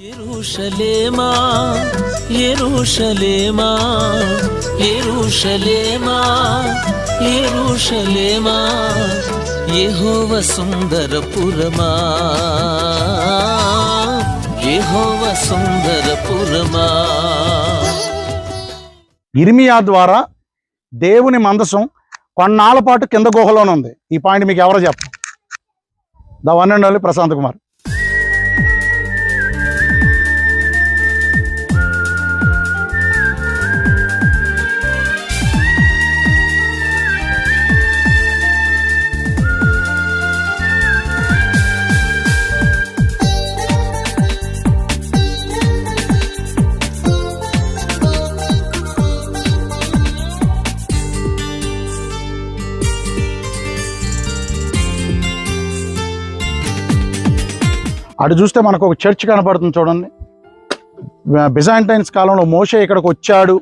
యెరూషలేమా యెరూషలేమా యెరూషలేమా యెరూషలేమా యెహోవా సుందరపురమా యెహోవా సుందరపురమా. ఇర్మియా ద్వారా దేవుని మందసం కొన్నాళ్ళ పాటు కింద గుహలోనే ఉంది. ఈ పాయింట్ మీకు ఎవరో చెప్పండి. The one and only Prashant Kumar. అటు చూస్తే మనకు ఒక చర్చ్ కనపడుతుంది చూడండి. బిజాంటైన్స్ కాలంలో మోషే ఇక్కడికి వచ్చాడు,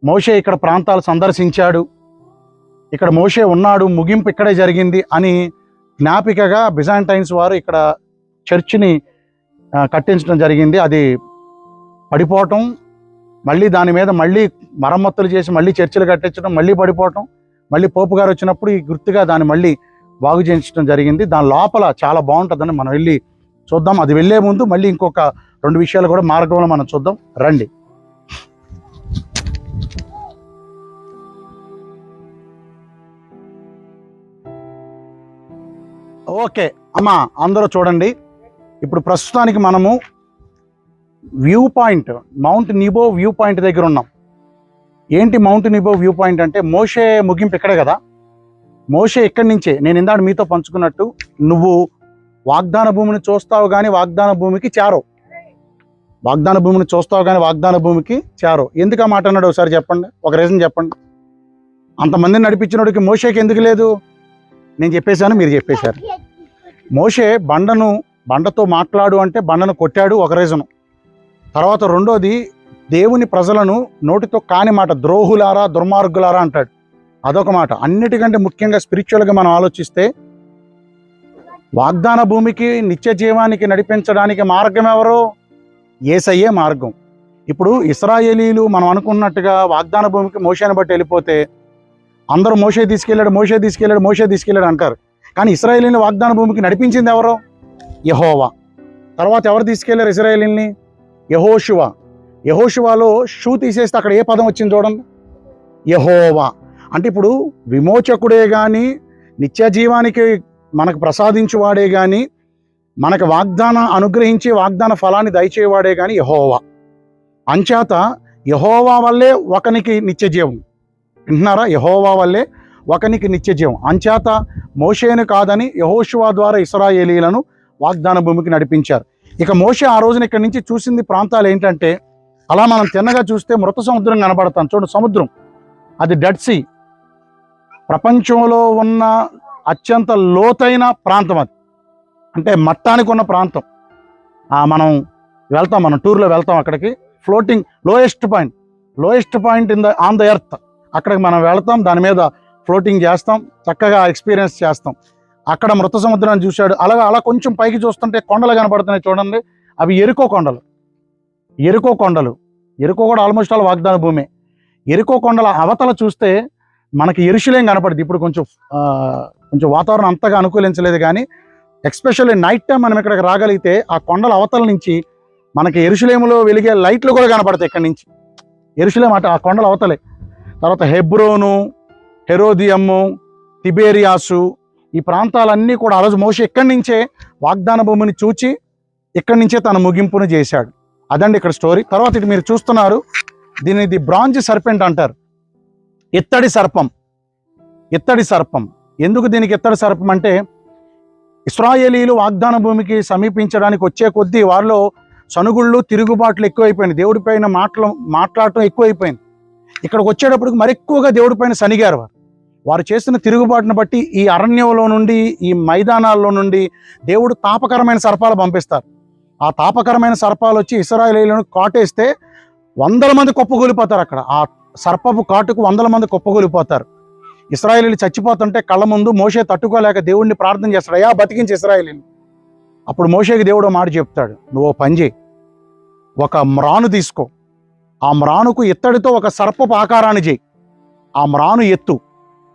మోషే ఇక్కడ ప్రాంతాలు సందర్శించాడు, ఇక్కడ మోషే ఉన్నాడు, ముగింపు ఇక్కడే జరిగింది అని జ్ఞాపికగా బిజాంటైన్స్ వారు ఇక్కడ చర్చిని కట్టించడం జరిగింది. అది పడిపోవటం, మళ్ళీ దాని మీద మళ్ళీ మరమ్మతులు చేసి మళ్ళీ చర్చిలు కట్టించడం, మళ్ళీ పడిపోవటం, మళ్ళీ పోపు గారు వచ్చినప్పుడు ఈ గుర్తుగా దాన్ని మళ్ళీ బాగు చేయించడం జరిగింది. దాని లోపల చాలా బాగుంటుందని మనం వెళ్ళి చూద్దాం. అది వెళ్ళే ముందు మళ్ళీ ఇంకొక 2 విషయాలు కూడా మార్గంలో మనం చూద్దాం రండి. ఓకే అమ్మా, అందరూ చూడండి. ఇప్పుడు ప్రస్తుతానికి మనము view point, mount Nebo view point దగ్గర ఉన్నాం. ఏంటి మౌంట్ నిబో వ్యూ పాయింట్ అంటే, మోషే ముగింపు ఇక్కడే కదా. మోషే ఇక్కడి నుంచే నేను ఇందాక మీతో పంచుకున్నట్టు, నువ్వు వాగ్దాన భూమిని చూస్తావు కానీ వాగ్దాన భూమికి చేరవు, వాగ్దాన భూమిని చూస్తావు కానీ వాగ్దాన భూమికి చేరవు. ఎందుకు ఆ మాట అన్నాడు ఒకసారి చెప్పండి, ఒక రీజన్ చెప్పండి. అంతమందిని నడిపించినోడికి మోషేకి ఎందుకు లేదు? నేను చెప్పేశాను, మీరు చెప్పేశారు. మోషే బండతో మాట్లాడు అంటే బండను కొట్టాడు, ఒక రీజను. తర్వాత రెండోది, దేవుని ప్రజలను నోటితో కాని మాట ద్రోహులారా దుర్మార్గులారా అంటాడు, అదొక మాట. అన్నిటికంటే ముఖ్యంగా స్పిరిచువల్గా మనం ఆలోచిస్తే వాగ్దాన భూమికి నిత్య జీవానికి నడిపించడానికి మార్గం ఎవరో? యేసయ్యే మార్గం. ఇప్పుడు ఇశ్రాయేలీలు మనం అనుకున్నట్టుగా వాగ్దాన భూమికి మోషేని బట్టి వెళ్ళిపోతే అందరూ మోషే తీసుకెళ్ళాడు అంటారు. కానీ ఇశ్రాయేలీని వాగ్దాన భూమికి నడిపించింది ఎవరో? యెహోవా. తర్వాత ఎవరు తీసుకెళ్లారు ఇశ్రాయేలీని? యెహోషువ. యెహోషువలో షూ తీసేస్తే అక్కడ ఏ పదం వచ్చింది చూడండి, యెహోవా. అంటే ఇప్పుడు విమోచకుడే కానీ నిత్య జీవానికి మనకు ప్రసాదించువాడే కానీ మనకు వాగ్దానం అనుగ్రహించి వాగ్దాన ఫలాన్ని దయచేవాడే కానీ యెహోవా. అంచేత యెహోవా వల్లే ఒకనికి నిత్య జీవం. వింటున్నారా? యెహోవా వల్లే ఒకనికి నిత్య జీవం. అంచేత మోషేను కాదని యెహోషువ ద్వారా ఇశ్రాయేలీలను వాగ్దాన భూమికి నడిపించారు. ఇక మోషే ఆ రోజున ఇక్కడి నుంచి చూసింది ప్రాంతాలు ఏంటంటే, అలా మనం తిన్నగా చూస్తే మృత సముద్రం కనబడతాం చూడండి. సముద్రం అది డెడ్ సీ, ప్రపంచంలో ఉన్న అత్యంత లోతైన ప్రాంతం అది. అంటే మట్టానికి ఉన్న ప్రాంతం. మనం టూర్లో వెళ్తాం అక్కడికి. Floating lowest point on the earth, అక్కడికి మనం వెళ్తాం, దాని మీద ఫ్లోటింగ్ చేస్తాం, చక్కగా ఎక్స్పీరియన్స్ చేస్తాం. అక్కడ మృత సముద్రాన్ని చూశాడు. అలా కొంచెం పైకి చూస్తుంటే కొండలు కనబడుతున్నాయి చూడండి. అవి ఎరుకో కొండలు. ఎరుకో కూడా ఆల్మోస్ట్ ఆల్ వాగ్దాన భూమే. ఎరుకో కొండల అవతల చూస్తే మనకి యెరూషలేం కనపడుతుంది. ఇప్పుడు కొంచెం వాతావరణం అంతగా అనుకూలించలేదు, కానీ ఎస్పెషల్లీ నైట్ టైం మనం ఇక్కడికి రాగలిగితే ఆ కొండల అవతల నుంచి మనకి యెరూషలేములో వెలిగే లైట్లు కూడా కనపడతాయి. ఇక్కడి నుంచి యెరూషలేం ఆ కొండల అవతలే. తర్వాత హెబ్రోను, హెరోదియము, తిబేరియాసు, ఈ ప్రాంతాలన్నీ కూడా ఆ రోజు మోషే ఇక్కడి నుంచే వాగ్దాన భూమిని చూచి ఇక్కడి నుంచే తన ముగింపును చేశాడు. అదండి ఇక్కడ స్టోరీ. తర్వాత ఇటు మీరు చూస్తున్నారు, దీన్ని ది బ్రాంజ్ సర్పెంట్ అంటారు, ఇత్తడి సర్పం. ఎందుకు దీనికి ఇత్తడి సర్పం అంటే, ఇశ్రాయేలీలు వాగ్దాన భూమికి సమీపించడానికి వచ్చే కొద్దీ వారిలో సనుగుళ్ళు తిరుగుబాట్లు ఎక్కువైపోయింది, దేవుడిపైన మాట్లాడటం ఎక్కువైపోయింది. ఇక్కడికి వచ్చేటప్పటికి మరెక్కువగా దేవుడిపైన సనిగారు. వారు చేస్తున్న తిరుగుబాటును బట్టి ఈ అరణ్యంలో నుండి, ఈ మైదానాల్లో నుండి దేవుడు తాపకరమైన సర్పాలు పంపిస్తారు. ఆ తాపకరమైన సర్పాలు వచ్చి ఇశ్రాయేలీలను కాటేస్తే 100 మంది కుప్పగూలిపోతారు. అక్కడ ఆ సర్పపు కాటుకు 100 మంది కుప్పగూలిపోతారు. ఇశ్రాయేలీలు చచ్చిపోతుంటే కళ్ళ ముందు మోషే తట్టుకోలేక దేవుణ్ణి ప్రార్థన చేస్తాడు, అయ్యా బతికించి ఇశ్రాయేలీని. అప్పుడు మోషేకి దేవుడు మాట చెప్తాడు, నువ్వు ఓ పని చేయి, ఒక మ్రాను తీసుకో, ఆ మ్రానుకు ఇత్తడితో ఒక సర్పపు ఆకారాన్ని చేయి, ఆ మ్రాను ఎత్తు,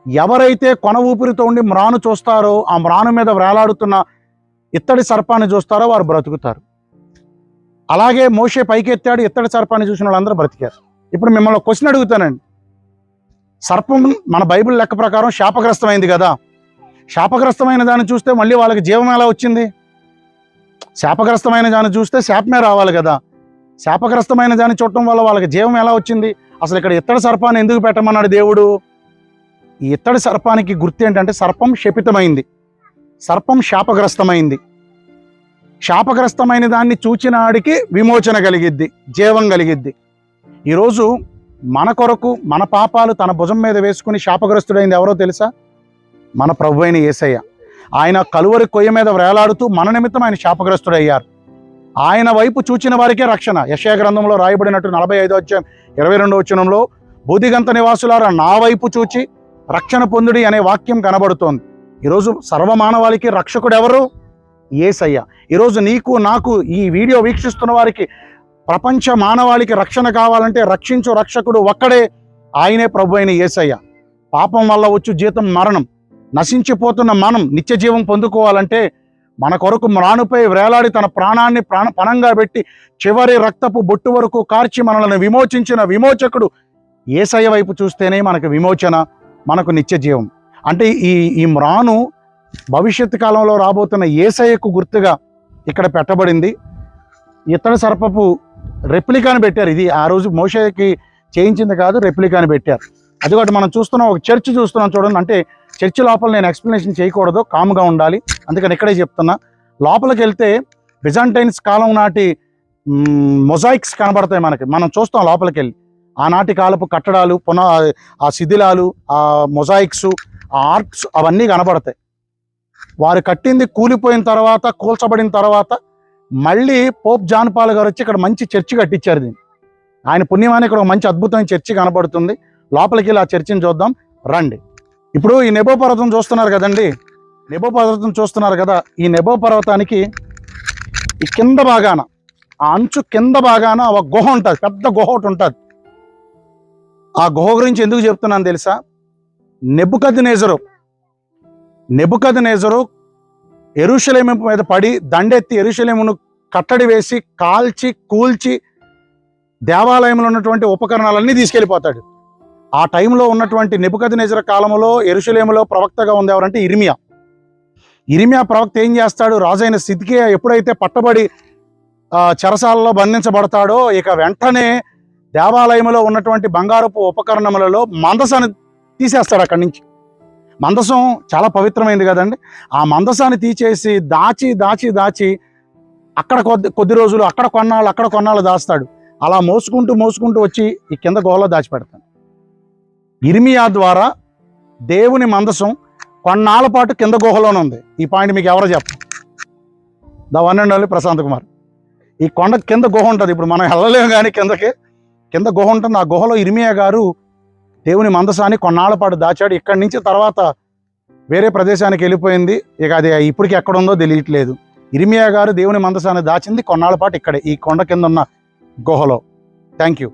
ఎవరైతే కొన ఊపిరితో ఉండి మ్రాను చూస్తారో, ఆ మ్రాను మీద వేలాడుతున్న ఇత్తడి సర్పాన్ని చూస్తారో వారు బ్రతుకుతారు. అలాగే మోషే పైకి ఎత్తాడు, ఇత్తడి సర్పాన్ని చూసిన వాళ్ళందరూ బ్రతికారు. ఇప్పుడు మిమ్మల్ని క్వశ్చన్ అడుగుతానండి, సర్పం మన బైబిల్ లెక్క ప్రకారం శాపగ్రస్తమైంది కదా, శాపగ్రస్తమైన దాన్ని చూస్తే మళ్ళీ వాళ్ళకి జీవం ఎలా వచ్చింది? శాపగ్రస్తమైన దాన్ని చూస్తే శాపమే రావాలి కదా, శాపగ్రస్తమైన దాన్ని చూడటం వల్ల వాళ్ళకి జీవం ఎలా వచ్చింది? అసలు ఇక్కడ ఇత్తడి సర్పాన్ని ఎందుకు పెట్టమన్నాడు దేవుడు? ఈ ఇత్తడి సర్పానికి గుర్తు ఏంటంటే, సర్పం శపితమైంది, సర్పం శాపగ్రస్తమైంది. శాపగ్రస్తమైన దాన్ని చూచినాడికి విమోచన కలిగిద్ది, జీవం కలిగిద్ది. ఈరోజు మన కొరకు మన పాపాలు తన భుజం మీద వేసుకుని శాపగ్రస్తుడైంది ఎవరో తెలుసా? మన ప్రభు అయిన యేసయ్య. ఆయన కలువరి కొయ్య మీద వేలాడుతూ మన నిమిత్తం ఆయన శాపగ్రస్తుడయ్యారు. ఆయన వైపు చూచిన వారికే రక్షణ. యెషయా గ్రంథంలో రాయబడినట్టు 45వ అధ్యాయం 22వ వచనంలో, బూదిగంత నివాసులారా నా వైపు చూచి రక్షణ పొందుడి అనే వాక్యం కనబడుతోంది. ఈరోజు సర్వమానవాళికి రక్షకుడు ఎవరు? యేసయ్య. ఈరోజు నీకు నాకు ఈ వీడియో వీక్షిస్తున్న వారికి, ప్రపంచ మానవాళికి రక్షణ కావాలంటే రక్షించు రక్షకుడు ఒక్కడే, ఆయనే ప్రభు అయిన యేసయ్య. పాపం వల్ల వచ్చు జీతం మరణం. నశించిపోతున్న మనం నిత్య జీవం పొందుకోవాలంటే మన కొరకు మ్రానుపై వేలాడి తన ప్రాణాన్ని పణంగా పెట్టి చివరి రక్తపు బొట్టు వరకు కార్చి మనల్ని విమోచించిన విమోచకుడు యేసయ్య వైపు చూస్తేనే మనకు విమోచన, మనకు నిత్య జీవం. అంటే ఈ మ్రాను భవిష్యత్తు కాలంలో రాబోతున్న యేసయ్యకు గుర్తుగా ఇక్కడ పెట్టబడింది. ఇత్తడి సర్పపు రెప్లికాని పెట్టారు. ఇది ఆ రోజు మోషేకి చేయించింది కాదు, రెప్లికాని పెట్టారు. అదిగోటి మనం చూస్తున్నాం, ఒక చర్చ్ చూస్తున్నాం చూడండి. అంటే చర్చ్ లోపల నేను ఎక్స్ప్లెనేషన్ చేయకూడదు, కామ్గా ఉండాలి, అందుకని ఇక్కడే చెప్తున్నా. లోపలికి వెళ్తే బిజాంటైన్స్ కాలం నాటి మొజాయిక్స్ కనబడతాయి మనకి, మనం చూస్తాం లోపలికి వెళ్ళి. ఆనాటి కాలపు కట్టడాలు, ఆ శిథిలాలు, ఆ మొజాయిక్స్, ఆ ఆర్ట్స్ అవన్నీ కనబడతాయి. వారు కట్టింది కూలిపోయిన తర్వాత, కూల్చబడిన తర్వాత మళ్ళీ పోప్ జాన్ పాల్ గారు వచ్చి ఇక్కడ మంచి చర్చి కట్టించారు. దీన్ని ఆయన పుణ్యమాని ఇక్కడ ఒక మంచి అద్భుతమైన చర్చి కనబడుతుంది. లోపలికి వెళ్ళి ఆ చర్చిని చూద్దాం రండి. ఇప్పుడు ఈ నెబో పర్వతం చూస్తున్నారు కదండి, నెబో పర్వతం చూస్తున్నారు కదా. ఈ నెబో పర్వతానికి ఈ కింద భాగాన, ఆ అంచు కింద భాగాన ఒక గుహ ఉంటుంది, పెద్ద గుహ ఒకటి ఉంటుంది. ఆ గుహ గురించి ఎందుకు చెప్తున్నాను తెలుసా? నెబుకద్నెజరు యెరూషలేము మీద పడి దండెత్తి యెరూషలేమును కట్టడి వేసి కాల్చి కూల్చి దేవాలయంలో ఉన్నటువంటి ఉపకరణాలన్నీ తీసుకెళ్ళిపోతాడు. ఆ టైంలో ఉన్నటువంటి నెబుకద్నెజరు కాలంలో యెరూషలేములో ప్రవక్తగా ఉంది ఎవరంటే ఇర్మియా ప్రవక్త ఏం చేస్తాడు? రాజైన సిద్కియా ఎప్పుడైతే పట్టబడి చెరసాలలో బంధించబడతాడో, ఇక వెంటనే దేవాలయంలో ఉన్నటువంటి బంగారపు ఉపకరణములలో మందసాన్ని తీసేస్తాడు అక్కడి నుంచి. మందసం చాలా పవిత్రమైంది కదండి. ఆ మందసాన్ని తీసేసి దాచి అక్కడ కొద్ది రోజులు, అక్కడ కొన్నాళ్ళు దాస్తాడు. అలా మోసుకుంటూ వచ్చి ఈ కింద గుహలో దాచిపెడతాడు. ఇర్మియా ద్వారా దేవుని మందసం కొన్నాళ్ళ పాటు కింద గుహలోనే ఉంది. ఈ పాయింట్ మీకు ఎవరో చెప్ప, the one and only Prashant Kumar. ఈ కొండ కింద గుహ ఉంటుంది. ఇప్పుడు మనం వెళ్ళలేము, కానీ కింద గుహ ఉంటుంది. ఆ గుహలో ఇర్మియా గారు దేవుని మందసాన్ని కొన్నాళ్ళ పాటు దాచాడు. ఇక్కడి నుంచి తర్వాత వేరే ప్రదేశానికి వెళ్ళిపోయింది. ఇక అది ఇప్పటికి ఎక్కడుందో తెలియట్లేదు. ఇర్మియా గారు దేవుని మందసాన్ని దాచింది కొన్నాళ్ళ పాటు ఇక్కడే, ఈ కొండ కింద ఉన్న గుహలో. Thank you.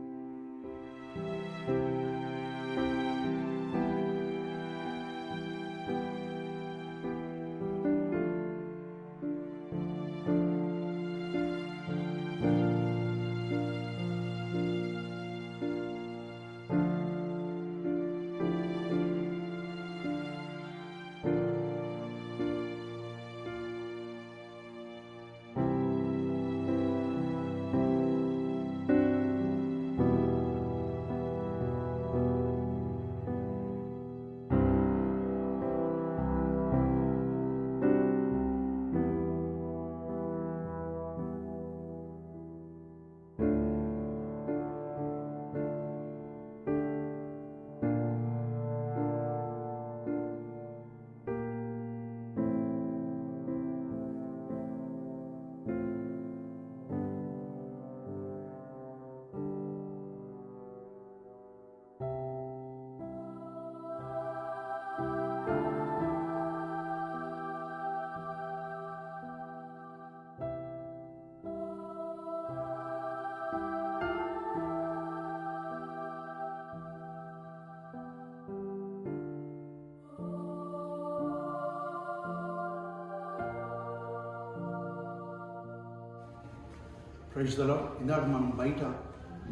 Praise the lord. ఇందాక మనం బయట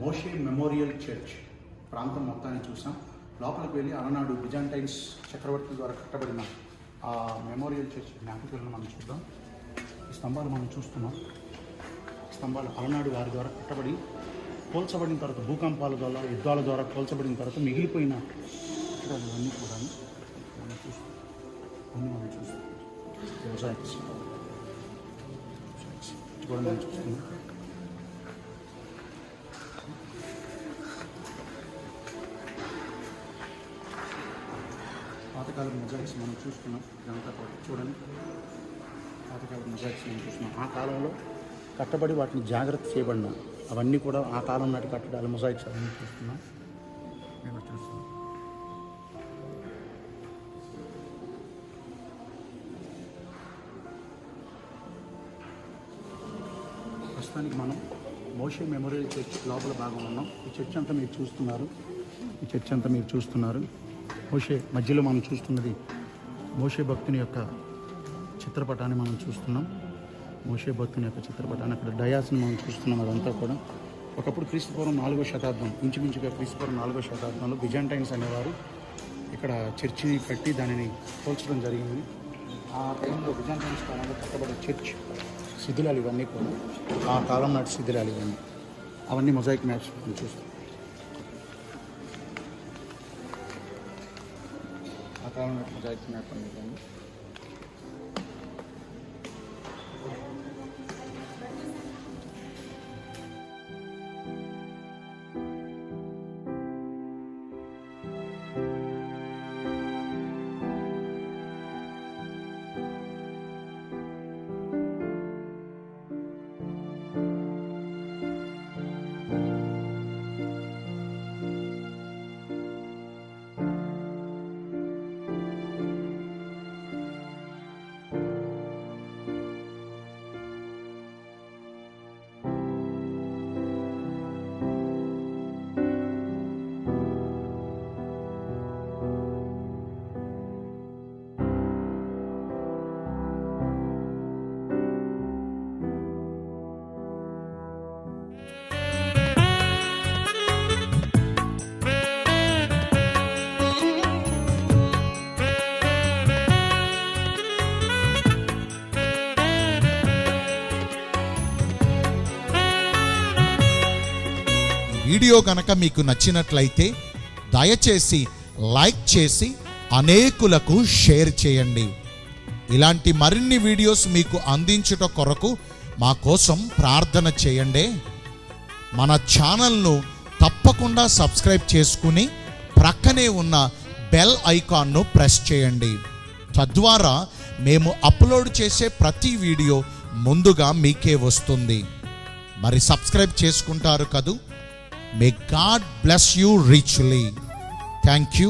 మోషే మెమోరియల్ చర్చ్ ప్రాంతం మొత్తాన్ని చూసాం. లోపలికి వెళ్ళి అలనాడు బిజాంటైన్స్ చక్రవర్తి ద్వారా కట్టబడిన ఆ మెమోరియల్ చర్చ్ జ్ఞాపికలను మనం చూద్దాం. ఈ స్తంభాలు మనం చూస్తున్నాం. స్తంభాలు అలనాడు వారి ద్వారా కట్టబడి కోల్చబడిన తర్వాత భూకంపాల ద్వారా యుద్ధాల ద్వారా కోల్చబడిన తర్వాత మిగిలిపోయిన కట్టడాలు ఇవన్నీ కూడా మనం చూస్తాం. మొజాయిక్స్ కూడా మనం చూస్తున్నాం. పాతకాలం మొజాయిక్స్ మనం చూస్తున్నాం. ఇదంతా కూడా చూడండి, పాతకాలం మొజాయిక్స్ మనం చూస్తున్నాం. ఆ కాలంలో కట్టబడి వాటిని జాగ్రత్త చేయబడిన అవన్నీ కూడా ఆ కాలం నాటి కట్టడాలు మొజాయిక్స్ అవన్నీ చూస్తున్నాం. మేము చూస్తున్నాం. ప్రస్తుతానికి మనం మోషే మెమోరియల్ చర్చ్ లోపల భాగంలో ఉన్నాం. ఈ చర్చ్ అంతా మీరు చూస్తున్నారు. మోషే మధ్యలో మనం చూస్తున్నది మోషే భక్తుని యొక్క చిత్రపటాన్ని మనం చూస్తున్నాం. మోషే భక్తుని యొక్క చిత్రపటాన్ని అక్కడ డయాస్ని మనం చూస్తున్నాం. అదంతా కూడా ఒకప్పుడు క్రీస్తుపూర్వం 4వ శతాబ్దం, ఇంచుమించుగా క్రీస్తుపూర్వం 4వ శతాబ్దంలో బిజాంటైన్స్ అనేవారు ఇక్కడ చర్చిని కట్టి దానిని పోల్చడం జరిగింది. ఆ టైంలో బిజాంటైన్స్ కాలంలో కట్టబడే చర్చ్ శిథిలాలు ఇవన్నీ కూడా ఆ కాలం నాటి శిథిలాలు ఇవన్నీ అవన్నీ మొజాయిక్ మ్యాప్స్ మనం చూస్తాం. ఆ కాలం నాటి మొజాయిక్ మ్యాప్ అనేది వీడియో కనుక మీకు నచ్చినట్లయితే దయచేసి లైక్ చేసి అనేకులకు షేర్ చేయండి. ఇలాంటి మరిన్ని వీడియోస్ మీకు అందించుట కొరకు మా కోసం ప్రార్థన చేయండి. మన ఛానల్ను తప్పకుండా సబ్స్క్రైబ్ చేసుకుని ప్రక్కనే ఉన్న బెల్ ఐకాన్ను ప్రెస్ చేయండి. తద్వారా మేము అప్లోడ్ చేసే ప్రతి వీడియో ముందుగా మీకే వస్తుంది. మరి సబ్స్క్రైబ్ చేసుకుంటారు కదూ. May God bless you richly. Thank you.